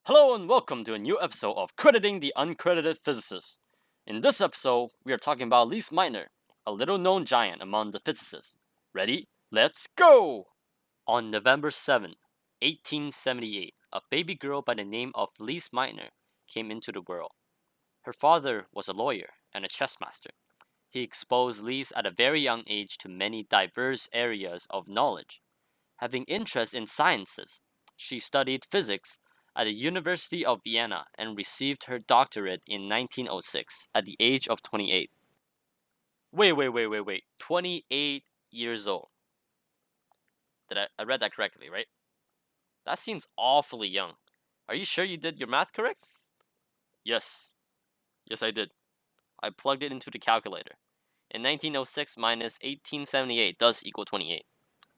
Hello and welcome to a new episode of Crediting the Uncredited Physicists. In this episode, we are talking about Lise Meitner, a little-known giant among the physicists. Ready? Let's go! On November 7, 1878, a baby girl by the name of Lise Meitner came into the world. Her father was a lawyer and a chess master. He exposed Lise at a very young age to many diverse areas of knowledge. Having interest in sciences, she studied physics at the University of Vienna and received her doctorate in 1906 at the age of 28. Wait. 28 years old. I read that correctly, right? That seems awfully young. Are you sure you did your math correct? Yes. Yes, I did. I plugged it into the calculator. And 1906 minus 1878 does equal 28.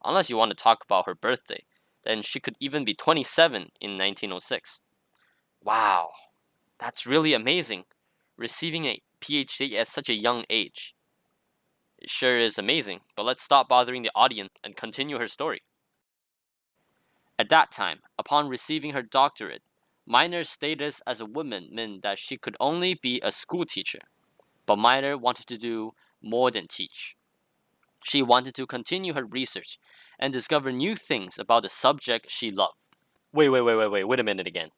Unless you want to talk about her birthday, then she could even be 27 in 1906. Wow, that's really amazing. Receiving a PhD at such a young age. It sure is amazing, but let's stop bothering the audience and continue her story. At that time, upon receiving her doctorate, Meitner's status as a woman meant that she could only be a school teacher. But Meitner wanted to do more than teach. She wanted to continue her research and discover new things about the subject she loved. Wait a minute again.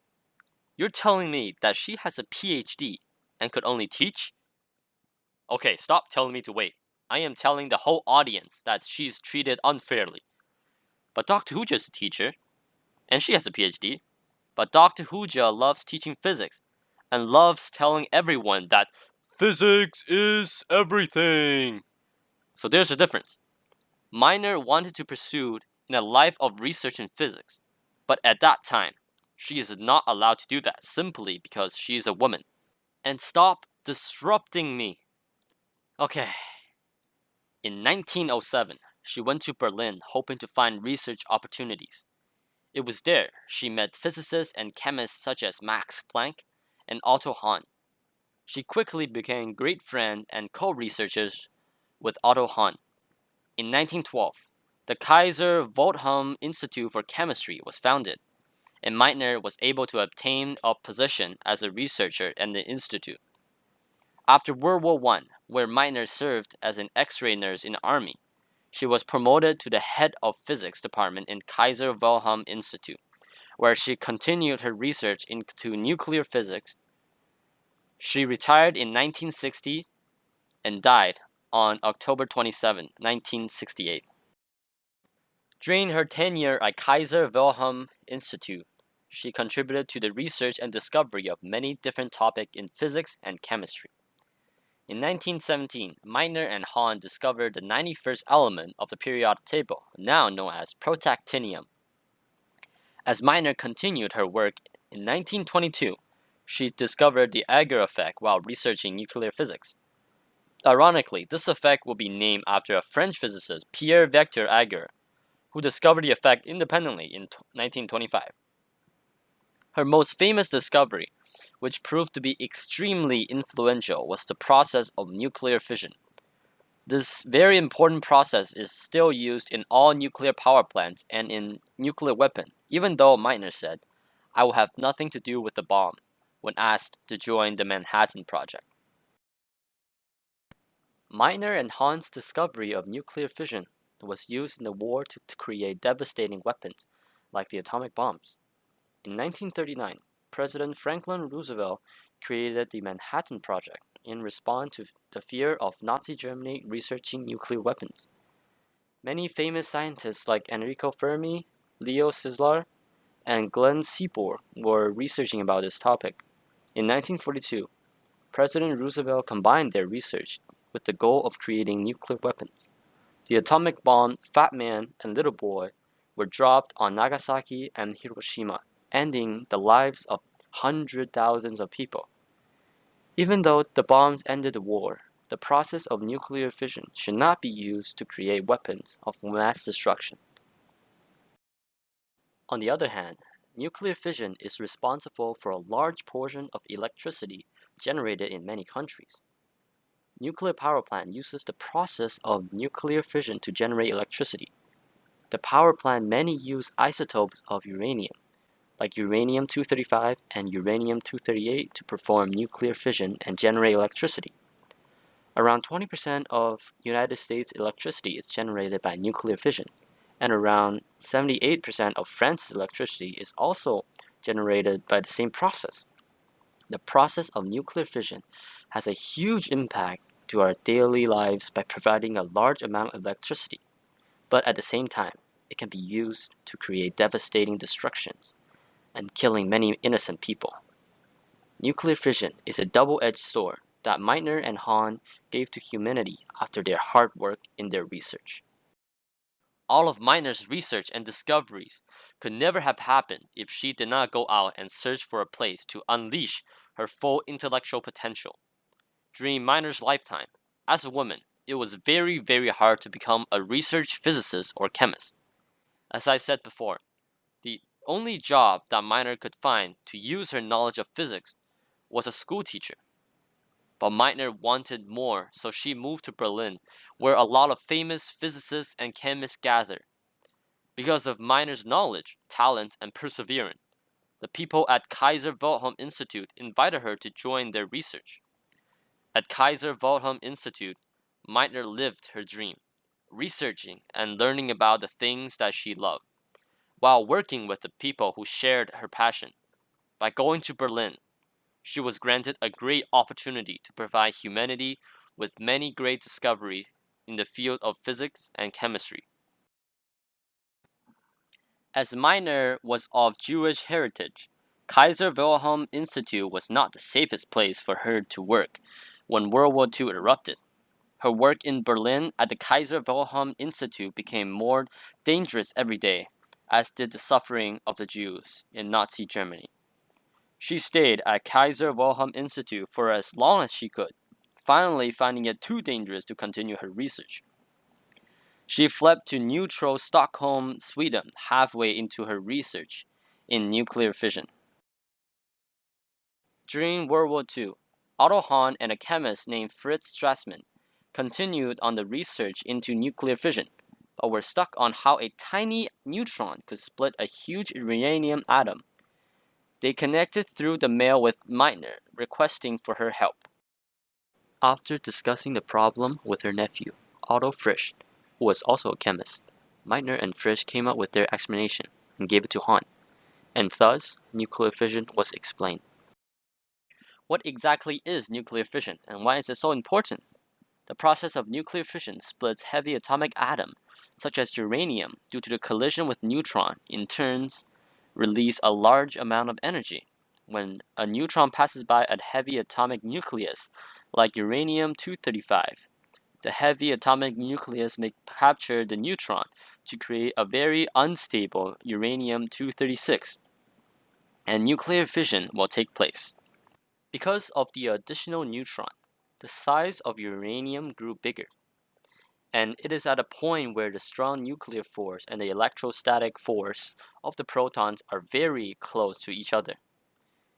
You're telling me that she has a PhD and could only teach? Okay, stop telling me to wait. I am telling the whole audience that she's treated unfairly. But Dr. Huja's a teacher, and she has a PhD. But Dr. Huja loves teaching physics and loves telling everyone that physics is everything. So there's a difference. Meitner wanted to pursue in a life of research in physics, but at that time, she is not allowed to do that simply because she is a woman. And stop disrupting me. Okay. In 1907, she went to Berlin hoping to find research opportunities. It was there she met physicists and chemists such as Max Planck and Otto Hahn. She quickly became great friends and co-researchers with Otto Hahn. In 1912, the Kaiser Wilhelm Institute for Chemistry was founded, and Meitner was able to obtain a position as a researcher in the institute. After World War I, where Meitner served as an X-ray nurse in the army, she was promoted to the head of physics department in Kaiser Wilhelm Institute, where she continued her research into nuclear physics. She retired in 1960 and died on October 27, 1968. During her tenure at Kaiser Wilhelm Institute, she contributed to the research and discovery of many different topics in physics and chemistry. In 1917, Meitner and Hahn discovered the 91st element of the periodic table, now known as protactinium. As Meitner continued her work in 1922, she discovered the Agar effect while researching nuclear physics. Ironically, this effect will be named after a French physicist, Pierre Victor Agar, who discovered the effect independently in 1925. Her most famous discovery, which proved to be extremely influential, was the process of nuclear fission. This very important process is still used in all nuclear power plants and in nuclear weapons, even though Meitner said, "I will have nothing to do with the bomb," when asked to join the Manhattan Project. Meitner and Hahn's discovery of nuclear fission was used in the war to create devastating weapons, like the atomic bombs. In 1939, President Franklin Roosevelt created the Manhattan Project in response to the fear of Nazi Germany researching nuclear weapons. Many famous scientists like Enrico Fermi, Leo Szilard, and Glenn Seaborg were researching about this topic. In 1942, President Roosevelt combined their research with the goal of creating nuclear weapons. The atomic bomb Fat Man and Little Boy were dropped on Nagasaki and Hiroshima, ending the lives of hundreds of thousands of people. Even though the bombs ended the war, the process of nuclear fission should not be used to create weapons of mass destruction. On the other hand, nuclear fission is responsible for a large portion of electricity generated in many countries. Nuclear power plant uses the process of nuclear fission to generate electricity. The power plant many use isotopes of uranium, like uranium-235 and uranium-238, to perform nuclear fission and generate electricity. Around 20% of United States electricity is generated by nuclear fission, and around 78% of France's electricity is also generated by the same process. The process of nuclear fission has a huge impact to our daily lives by providing a large amount of electricity, but at the same time, it can be used to create devastating destructions and killing many innocent people. Nuclear fission is a double-edged sword that Meitner and Hahn gave to humanity after their hard work in their research. All of Meitner's research and discoveries could never have happened if she did not go out and search for a place to unleash her full intellectual potential. During Meitner's lifetime, as a woman, it was very, very hard to become a research physicist or chemist. As I said before, the only job that Meitner could find to use her knowledge of physics was a school teacher. But Meitner wanted more, so she moved to Berlin, where a lot of famous physicists and chemists gathered. Because of Meitner's knowledge, talent, and perseverance, the people at Kaiser Wilhelm Institute invited her to join their research. At Kaiser Wilhelm Institute, Meitner lived her dream, researching and learning about the things that she loved, while working with the people who shared her passion. By going to Berlin, she was granted a great opportunity to provide humanity with many great discoveries in the field of physics and chemistry. As Meitner was of Jewish heritage, Kaiser Wilhelm Institute was not the safest place for her to work when World War II erupted. Her work in Berlin at the Kaiser Wilhelm Institute became more dangerous every day, as did the suffering of the Jews in Nazi Germany. She stayed at Kaiser Wilhelm Institute for as long as she could, finally finding it too dangerous to continue her research. She fled to neutral Stockholm, Sweden, halfway into her research in nuclear fission. During World War II, Otto Hahn and a chemist named Fritz Strassmann continued on the research into nuclear fission, but were stuck on how a tiny neutron could split a huge uranium atom. They connected through the mail with Meitner, requesting for her help. After discussing the problem with her nephew, Otto Frisch, who was also a chemist, Meitner and Frisch came up with their explanation and gave it to Hahn, and thus nuclear fission was explained. What exactly is nuclear fission, and why is it so important? The process of nuclear fission splits heavy atomic atoms, such as uranium, due to the collision with neutron, in turns release a large amount of energy. When a neutron passes by a heavy atomic nucleus, like uranium-235, the heavy atomic nucleus may capture the neutron to create a very unstable uranium-236, and nuclear fission will take place. Because of the additional neutron, the size of uranium grew bigger, and it is at a point where the strong nuclear force and the electrostatic force of the protons are very close to each other.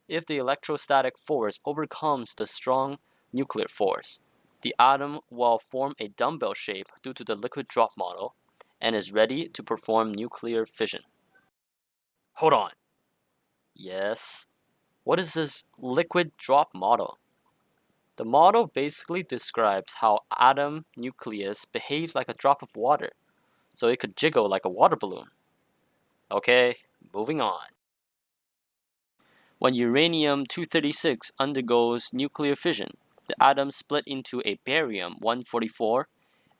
If the electrostatic force overcomes the strong nuclear force, the atom will form a dumbbell shape due to the liquid drop model and is ready to perform nuclear fission. Hold on. Yes. What is this liquid drop model? The model basically describes how atom nucleus behaves like a drop of water, so it could jiggle like a water balloon. Okay, moving on. When uranium-236 undergoes nuclear fission, the atoms split into a barium-144,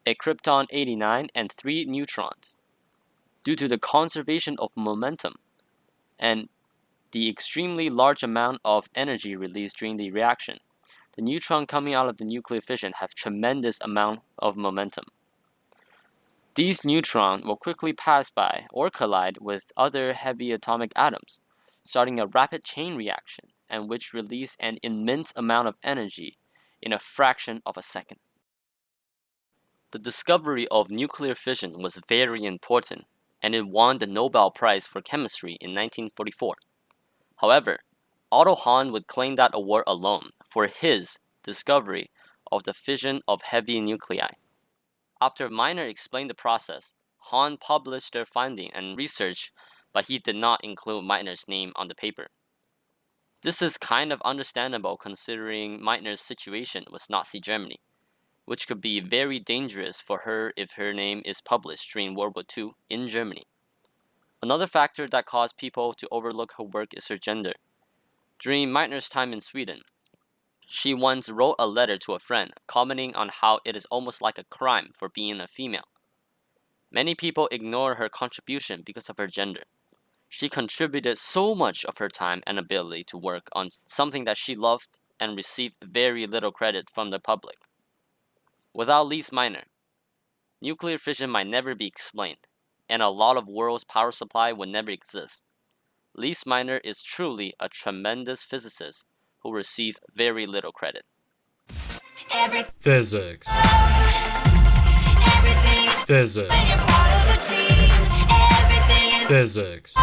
a krypton-89, and 3 neutrons. Due to the conservation of momentum and the extremely large amount of energy released during the reaction, the neutron coming out of the nuclear fission have tremendous amount of momentum. These neutrons will quickly pass by or collide with other heavy atomic atoms, starting a rapid chain reaction, and which release an immense amount of energy in a fraction of a second. The discovery of nuclear fission was very important, and it won the Nobel Prize for Chemistry in 1944. However, Otto Hahn would claim that award alone for his discovery of the fission of heavy nuclei. After Meitner explained the process, Hahn published their finding and research but he did not include Meitner's name on the paper. This is kind of understandable considering Meitner's situation with Nazi Germany, which could be very dangerous for her if her name is published during World War II in Germany. Another factor that caused people to overlook her work is her gender. During Meitner's time in Sweden, she once wrote a letter to a friend commenting on how it is almost like a crime for being a female. Many people ignore her contribution because of her gender. She contributed so much of her time and ability to work on something that she loved and received very little credit from the public. Without Lise Meitner, nuclear fission might never be explained, and a lot of world's power supply would never exist. Lise Meitner is truly a tremendous physicist who received very little credit. Physics. Physics. Physics.